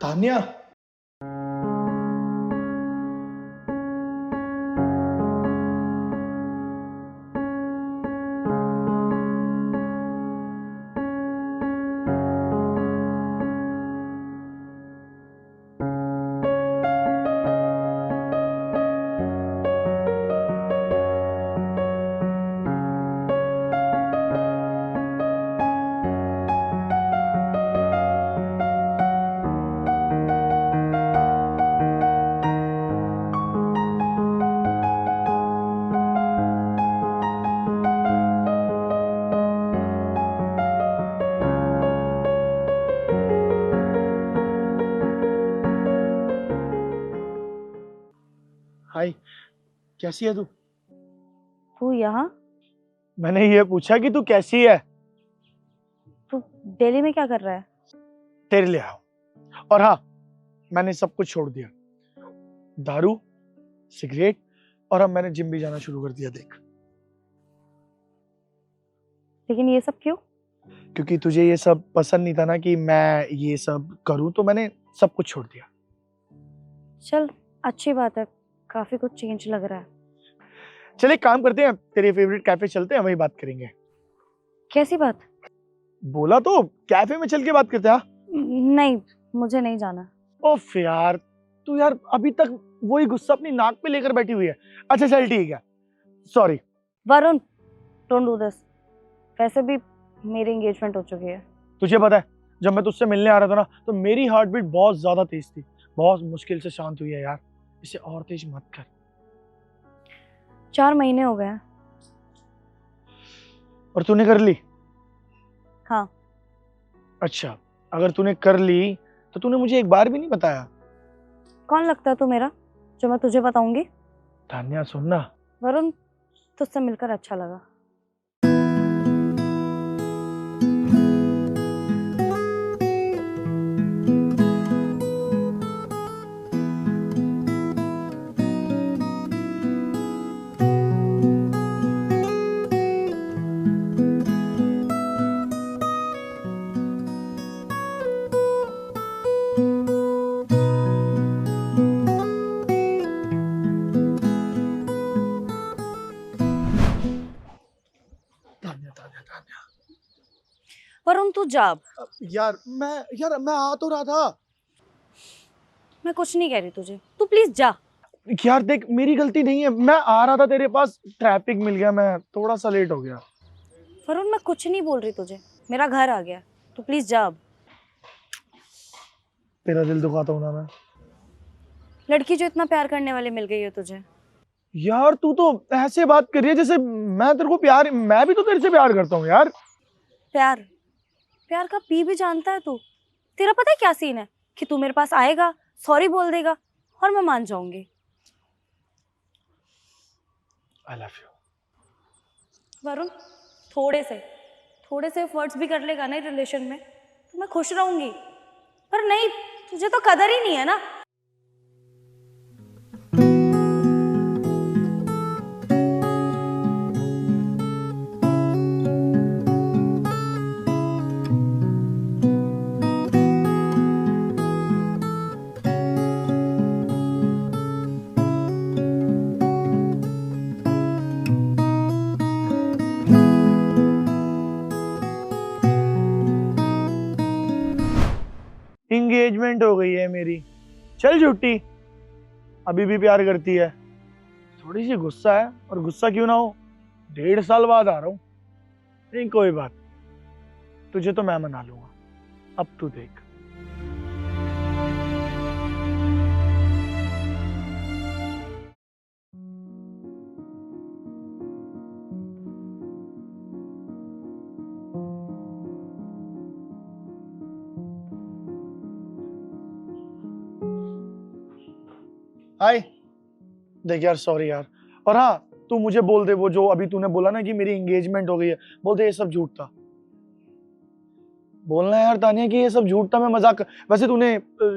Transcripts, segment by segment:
तान्या, हाय, कैसी है तू? तू यहाँ? मैंने ये पूछा कि तू कैसी है। तू दिल्ली में क्या कर रहा है? तेरे लिए आया हूं। और हाँ, मैंने सब कुछ छोड़ दिया, दारू, सिगरेट, और अब मैंने जिम भी जाना शुरू कर दिया। देख, लेकिन ये सब क्यों? क्योंकि तुझे ये सब पसंद नहीं था ना कि मैं ये सब करूं, तो मैंने सब कुछ छोड़ दिया। चल, अच्छी बात है, काफी कुछ चेंज लग रहा है। चल एक काम करते हैं, तेरे फेवरेट कैफे चलते हैं, वहीं बात करेंगे। कैसी बात? बोला तो कैफे में चल के बात करते हैं। हाँ? नहीं, मुझे नहीं जाना। ओफ यार, तू यार अभी तक वही गुस्सा अपनी नाक पे लेकर बैठी हुई है। अच्छा चल ठीक है, sorry. Varun, don't do this. वैसे भी मेरी एंगेजमेंट हो चुकी है। तुझे पता है, जब मैं तुझसे मिलने आ रहा था ना, तो मेरी हार्ट बीट बहुत ज्यादा तेज थी। बहुत मुश्किल से शांत हुई है यार, इसे और तेज मत कर। 4 महीने हो गए हैं। और तूने कर ली? हाँ। अच्छा, अगर तूने कर ली तो तूने मुझे एक बार भी नहीं बताया। कौन लगता है तू मेरा, जो मैं तुझे बताऊंगी? तान्या सुन ना। वरुण, तुझसे मिलकर अच्छा लगा। तान्या तान्या तान्या, वरुण, तू जा। मैं आ तो रहा था। मैं कुछ नहीं कह रही तुझे, तू प्लीज जा। यार देख, मेरी गलती नहीं है, मैं आ रहा था तेरे पास, ट्रैफिक मिल गया, मैं थोड़ा सा लेट हो गया। वरुण, मैं कुछ नहीं बोल रही तुझे, मेरा घर आ गया, तू प्लीज जा अब। तेरा दिल दुखाता हूं ना मैं। लड़की जो इतना प्यार करने वाली मिल गई है तुझे। यार तू तो ऐसे बात कर रही है जैसे मैं तेरे को प्यार, मैं भी तो तेरे से प्यार करता हूँ यार। प्यार? प्यार का पी भी जानता है तू? तेरा पता है क्या सीन है कि तू मेरे पास आएगा, सॉरी बोल देगा और मैं मान जाऊंगी। I love you. वरुण, थोड़े से एफर्ट्स भी कर लेगा ना रिलेशन में तो मैं खुश रहूंगी। पर नहीं, तुझे तो कदर ही नहीं है ना। एंगेजमेंट हो गई है मेरी। चल झूठी, अभी भी प्यार करती है। थोड़ी सी गुस्सा है, और गुस्सा क्यों ना हो, 1.5 साल बाद आ रहा हूँ। नहीं कोई बात, तुझे तो मैं मना लूंगा, अब तू देख। हाय, देख यार, सॉरी यार। और हाँ, तू मुझे बोल दे, वो जो अभी तूने बोला ना कि मेरी एंगेजमेंट हो गई है, बोल दे ये सब झूठ था। बोलना है यार तानिया कि ये सब झूठ था, मैं मजाक। वैसे तूने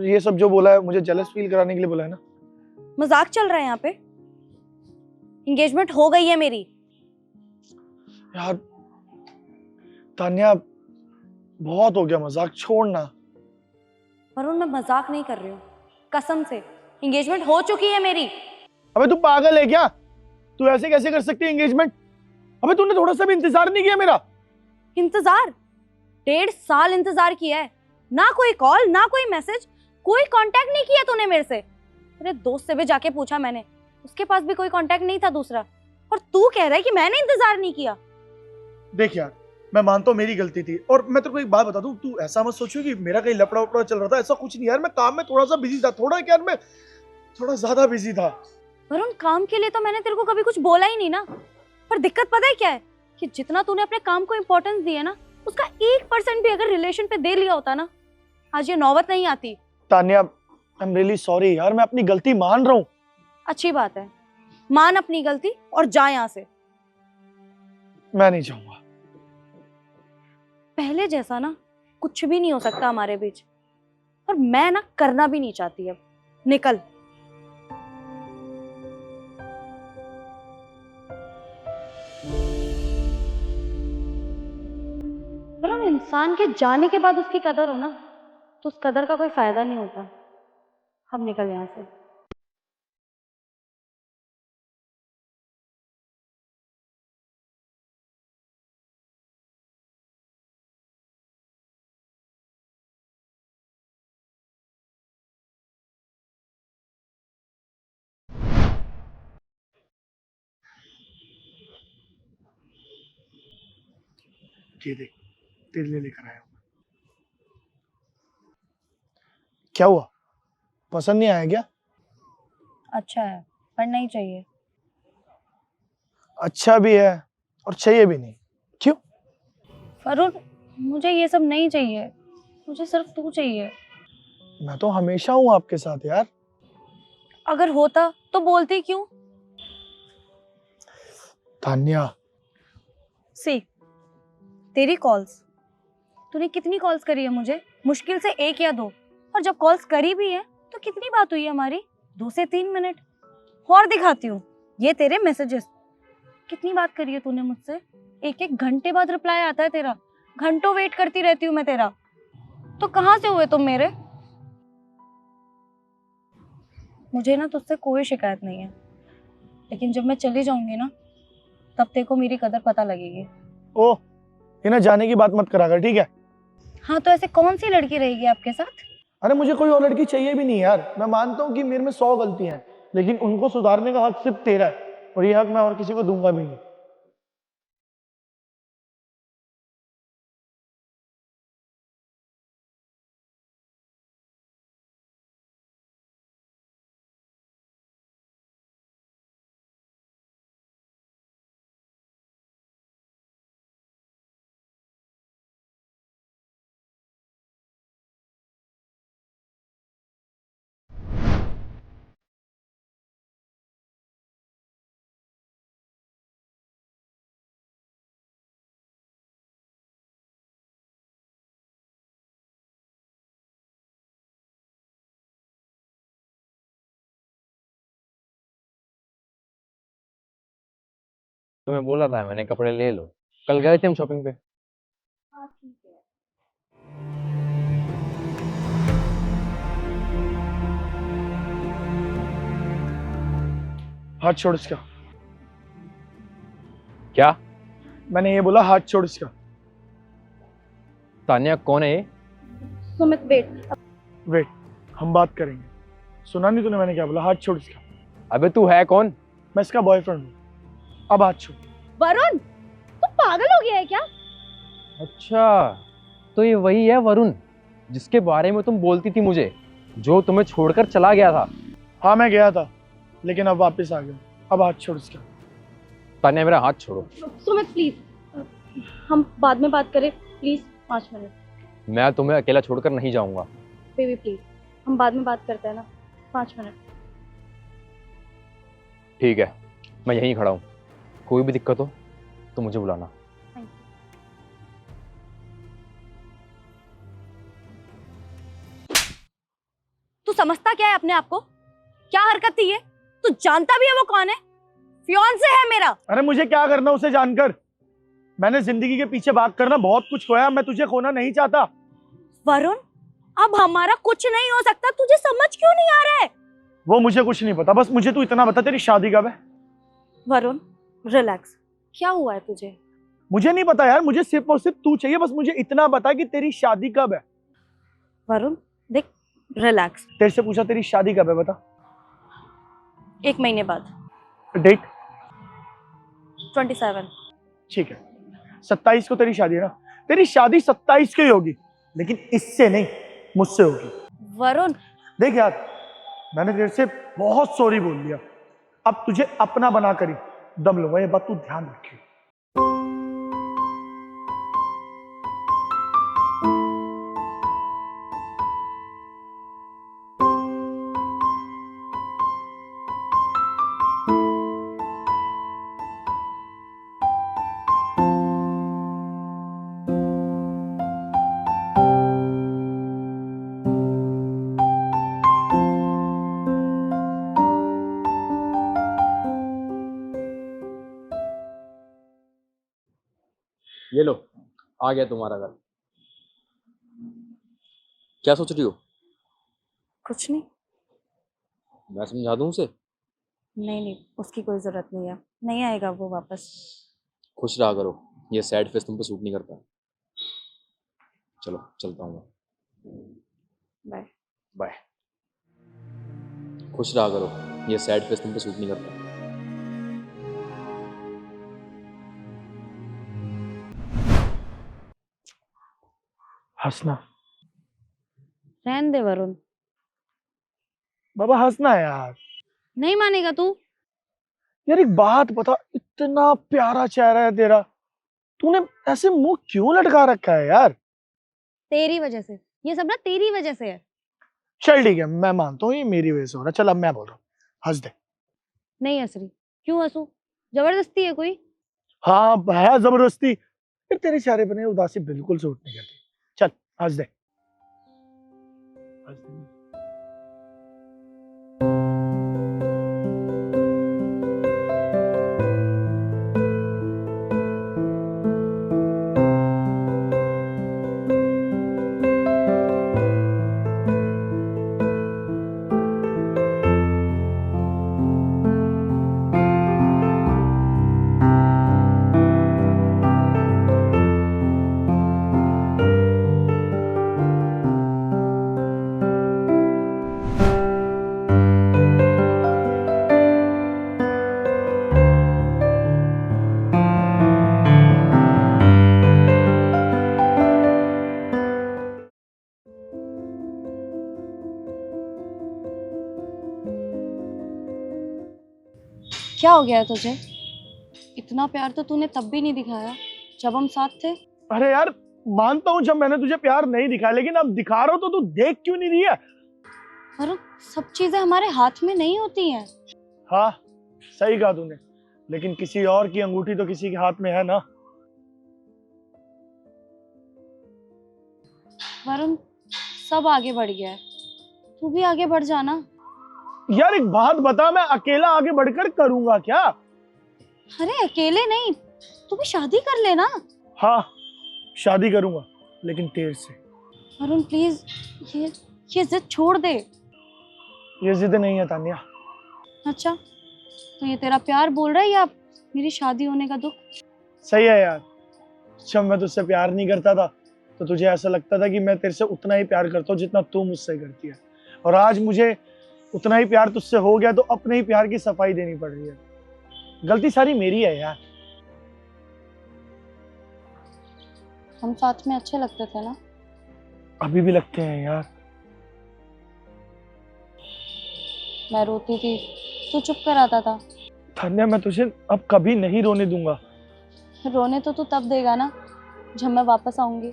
ये सब जो बोला है मुझे जेलस फील कराने के लिए बोला है ना। मजाक चल रहा है यहाँ पे? एंगेजमेंट हो गई है मेरी। यार तानिया, बहुत हो गया मजाक, छोड़ ना। वरुण मैं मजाक नहीं कर रही हूँ, कसम से एंगेजमेंट हो चुकी है मेरी। अबे तू पागल है क्या? तू ऐसे कैसे कर सकती है एंगेजमेंट? अबे तूने थोड़ा सा भी इंतजार नहीं किया मेरा? इंतजार? 1.5 साल इंतजार किया है, ना कोई कॉल ना कोई मैसेज, कोई कांटेक्ट नहीं किया तूने मेरे से। तेरे दोस्त से भी जाके पूछा मैंने, उसके पास भी कोई कांटेक्ट नहीं था दूसरा, और तू कह रहा है कि मैंने इंतजार नहीं किया। देख यार, मैं मानता हूँ मेरी गलती थी, और मैं तेरे को एक बात बता दूं, तू ऐसा मत सोचो कि मेरा कहीं लफड़ा वफड़ा चल रहा था। ऐसा कुछ नहीं यार, मैं काम में थोड़ा सा बिजी था, मैं थोड़ा ज्यादा बिजी था। वरुण काम के लिए तो मैंने तेरे को कभी कुछ बोला ही नहीं ना, पर दिक्कत पता है क्या है कि जितना तूने अपने काम को इम्पोर्टेंस दी है ना, उसका 1% भी अगर रिलेशन पे दे लिया होता ना, आज ये नौबत नहीं आती। Tanya, I am really sorry यार, मैं अपनी गलती मान रहा हूँ। अच्छी बात है, मान अपनी गलती और जा यहाँ से। मैं नहीं चाहूंगा। पहले जैसा ना कुछ भी नहीं हो सकता हमारे बीच, और मैं ना करना भी नहीं चाहती। अब निकल। मतलब इंसान के जाने के बाद उसकी कदर हो ना, तो उस कदर का कोई फायदा नहीं होता। अब निकल यहाँ से। ये देख, तेरे लिए लेकर आया हूँ। क्या हुआ, पसंद नहीं आया क्या? अच्छा है, पर नहीं चाहिए। अच्छा भी है और चाहिए भी नहीं। क्यों? वरुण, मुझे ये सब नहीं चाहिए, मुझे सिर्फ तू चाहिए। मैं तो हमेशा हूँ आपके साथ यार। अगर होता तो बोलती क्यों? तान्या, सी, तेरी कॉल्स, तूने कितनी कॉल्स करी है मुझे? मुश्किल से 1 या 2, और जब कॉल्स करी भी है तो कितनी बात हुई है हमारी? 2 से 3 मिनट। और दिखाती हूँ, ये तेरे मैसेजेस, कितनी बात करी है तूने मुझसे? 1-1 घंटे बाद रिप्लाई आता है तेरा, घंटों वेट करती रहती हूँ मैं तेरा। तो कहाँ से हुए तुम मेरे? मुझे ना तुझसे कोई शिकायत नहीं है, लेकिन जब मैं चली जाऊंगी ना, तब तेरे को मेरी कदर पता लगेगी। ओ, ये ना जाने की बात मत करा कर, ठीक है? हाँ, तो ऐसे कौन सी लड़की रहेगी आपके साथ? अरे मुझे कोई और लड़की चाहिए भी नहीं यार। मैं मानता हूँ कि मेरे में 100 गलतियां हैं, लेकिन उनको सुधारने का हक सिर्फ तेरा है, और ये हक मैं और किसी को दूंगा भी नहीं। तुम्हें बोला था मैंने कपड़े ले लो, कल गए थे हम शॉपिंग पे। हाँ ठीक है। हाथ छोड़ इसका। क्या? मैंने ये बोला हाथ छोड़ इसका। तान्या कौन है ये? सुमित वेट। वेट, हम बात करेंगे। सुना नहीं तूने मैंने क्या बोला? हाथ छोड़ इसका। अबे तू है कौन? मैं इसका बॉयफ्रेंड हूँ, अब हाथ छोड़। वरुण, तू पागल हो गया है क्या? अच्छा, तो ये वही है वरुण जिसके बारे में तुम बोलती थी मुझे, जो तुम्हें छोड़कर चला गया था। हाँ मैं गया था, लेकिन अब वापस आ गया। अब हाथ छोड़ इसका। तान्या मेरा हाथ छोड़ो। सुमित प्लीज, हम बाद में बात करें प्लीज, 5 मिनट। मैं तुम्हें अकेला छोड़कर नहीं जाऊंगा। बेबी प्लीज, हम बाद में बात करते हैं ना, 5 मिनट। ठीक है, मैं यहीं खड़ा हूँ, कोई भी दिक्कत हो तो मुझे बुलाना। तू समझता क्या है अपने आप को? क्या हरकत थी ये? तू जानता भी है वो कौन है? फियांसे है मेरा। अरे मुझे क्या करना उसे जानकर? मैंने जिंदगी के पीछे भाग कर ना बहुत कुछ खोया, मैं तुझे खोना नहीं चाहता। वरुण, अब हमारा कुछ नहीं हो सकता, तुझे समझ क्यों नहीं आ रहा है? वो मुझे कुछ नहीं पता, बस मुझे तू इतना बता, तेरी शादी कब है? वरुण रिलैक्स, क्या हुआ है तुझे? मुझे नहीं पता यार, मुझे सिर्फ और सिर्फ तू चाहिए, बस मुझे इतना बता कि तेरी शादी कब है। वरुण देख, रिलैक्स। तेरे से पूछा तेरी शादी कब है, बता। 1 महीने बाद, डेट? 27। ठीक है, 27 को तेरी शादी है ना? तेरी शादी 27 की होगी, लेकिन इससे नहीं, मुझसे होगी। वरुण देख यार, मैंने तेरे से बहुत सॉरी बोल दिया, अब तुझे अपना बना कर ही दम लूंगा, ये बात तू ध्यान रखियो। ये लो, आ गया तुम्हारा घर। क्या सोच रही हो? कुछ नहीं। मैं समझा दूं उसे? नहीं नहीं, उसकी कोई जरूरत नहीं है, नहीं आएगा वो वापस। खुश रहा करो, ये सैड फेस तुम पे सूट नहीं करता। चलो चलता हूँ मैं। बाय। बाय। खुश रहा करो, ये सैड फेस तुम पे सूट नहीं करता। हंसना रहने दे वरुण। बाबा, हंसना है यार। नहीं मानेगा तू? यार एक बात बता, इतना प्यारा चेहरा है तेरा, तूने ऐसे मुंह क्यों लटका रखा है यार? तेरी वजह से, ये सब ना तेरी वजह से है। चल ठीक है, मैं मानता हूँ ये मेरी वजह से हो रहा है, चल अब मैं बोल रहा हूँ, हंस दे। नहीं हंस रही। क्यों हंसू? जबरदस्ती है कोई? हाँ है जबरदस्ती, फिर तेरे चेहरे पर नहीं उदासी बिल्कुल सूट नहीं करती। चल हंस दे, हंस दे। क्या हो गया है तुझे? इतना प्यार तो तूने तब भी नहीं दिखाया जब हम साथ थे। अरे यार, मानता हूँ जब मैंने तुझे प्यार नहीं दिखाया, लेकिन अब दिखा रहा हूँ तो तू देख क्यों नहीं रही है? वरुण, सब चीजें हमारे हाथ में नहीं होती हैं। हाँ सही कहा तूने, लेकिन किसी और की अंगूठी तो किसी के हाथ में है ना। वरुण, सब आगे बढ़ गया है, तू भी आगे बढ़ जाना। यार एक बात बता, मैं अकेला आगे बढ़कर करूंगा क्या? अरे अकेले नहीं, तू भी शादी कर लेना। हाँ शादी करूंगा, लेकिन तेरे से। वरुण प्लीज, ये जिद छोड़ दे। ये जिद नहीं है तान्या। अच्छा, तो ये तेरा प्यार बोल रहा है या मेरी शादी होने का दुख? सही है यार, जब मैं तुझसे प्यार नहीं करता था तो तुझे ऐसा लगता था कि मैं तेरे से उतना ही प्यार करता हूँ जितना तू मुझसे करती है, और आज मुझे उतना ही प्यार तुझसे हो गया तो अपने ही प्यार की सफाई देनी पड़ रही है। गलती सारी मेरी है यार। हम साथ में अच्छे लगते थे ना? अभी भी लगते हैं यार। मैं रोती थी, तू चुप कर आता था। तान्या, मैं तुझे अब कभी नहीं रोने दूंगा। रोने तो तू तब देगा ना जब मैं वापस आऊंगी।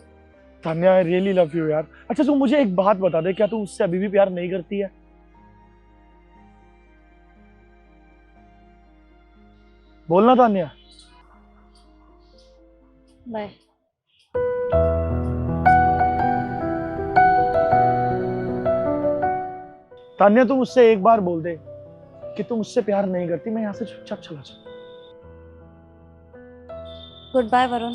Tanya, I really love you यार। अच्छा तू मुझे एक बात बता दे, क्या तू मुझसे अभी भी प्यार नहीं करती है? बोलना तान्या। बाय। तान्या, तू मुझसे एक बार बोल दे कि तू मुझसे प्यार नहीं करती, मैं यहाँ से चुपचाप चला जाऊं। Goodbye Varun.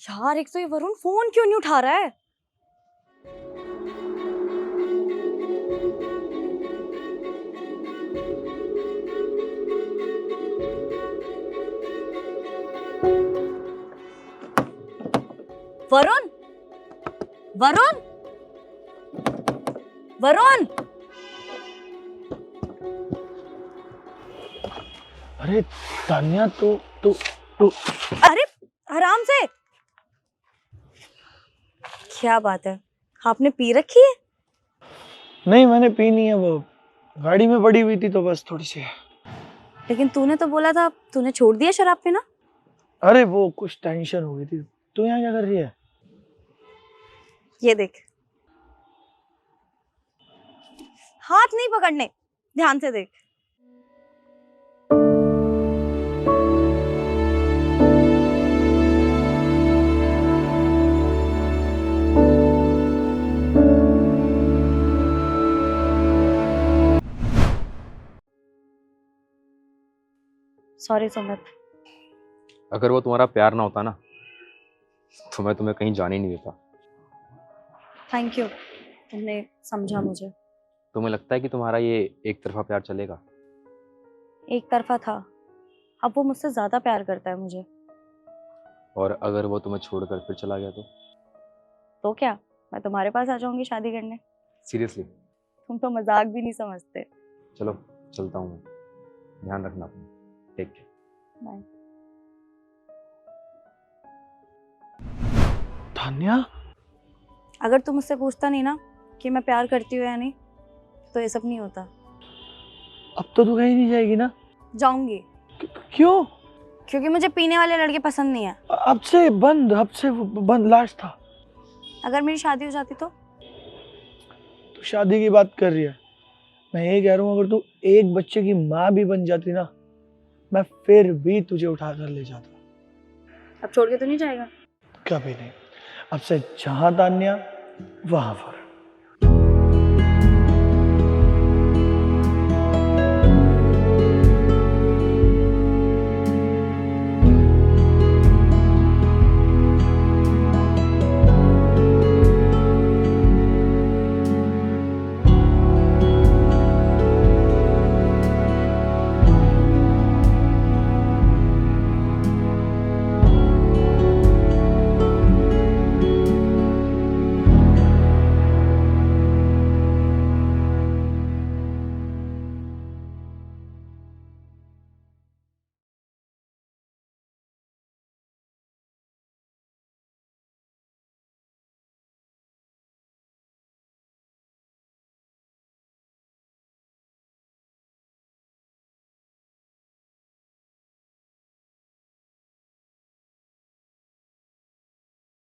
यार एक तो ये वरुण फोन क्यों नहीं उठा रहा है? वरुण, वरुण, वरुण! अरे तान्या, तू अरे आराम से। क्या बात है, आपने पी रखी है? नहीं, मैंने पी नहीं है, वो गाड़ी में पड़ी हुई थी तो बस थोड़ी सी। लेकिन तूने तो बोला था तूने छोड़ दिया शराब पीना। अरे वो कुछ टेंशन हो गई थी। तू यहाँ क्या कर रही है? ये देख, हाथ नहीं पकड़ने, ध्यान से देख। सॉरी सुमित। अगर वो तुम्हारा प्यार ना होता ना तो मैं तुम्हें कहीं जाने ही नहीं देता। थैंक यू, तुमने समझा मुझे। तुम्हें लगता है कि तुम्हारा ये एक तरफा प्यार चलेगा? एक तरफा था, अब वो मुझसे ज्यादा प्यार करता है मुझे। और अगर वो तुम्हें छोड़कर फिर चला गया तो क्या, मैं तुम्हारे पास आ जाऊंगी शादी करने। सीरियसली? तुम तो मजाक भी नहीं समझते। चलो चलता हूँ मैं, ध्यान रखना अपना। Take care. बाय। तान्या, अगर तुम मुझसे पूछता नहीं ना कि मैं प्यार करती हूँ या नहीं, तो ये सब नहीं होता। अब तो तू कहीं नहीं जाएगी ना? जाऊंगी, क्यों? क्योंकि मुझे पीने वाले लड़के पसंद नहीं है। अब से बंद लास्ट था। अगर मेरी शादी हो जाती तो? तू शादी की बात कर रही है, मैं ये कह रहा हूँ अगर तू एक बच्चे की माँ भी बन जाती ना, मैं फिर भी तुझे उठा कर ले जाता। अब छोड़ के तो नहीं जाएगा? कभी नहीं। अब से जहां तान्या वहां फर।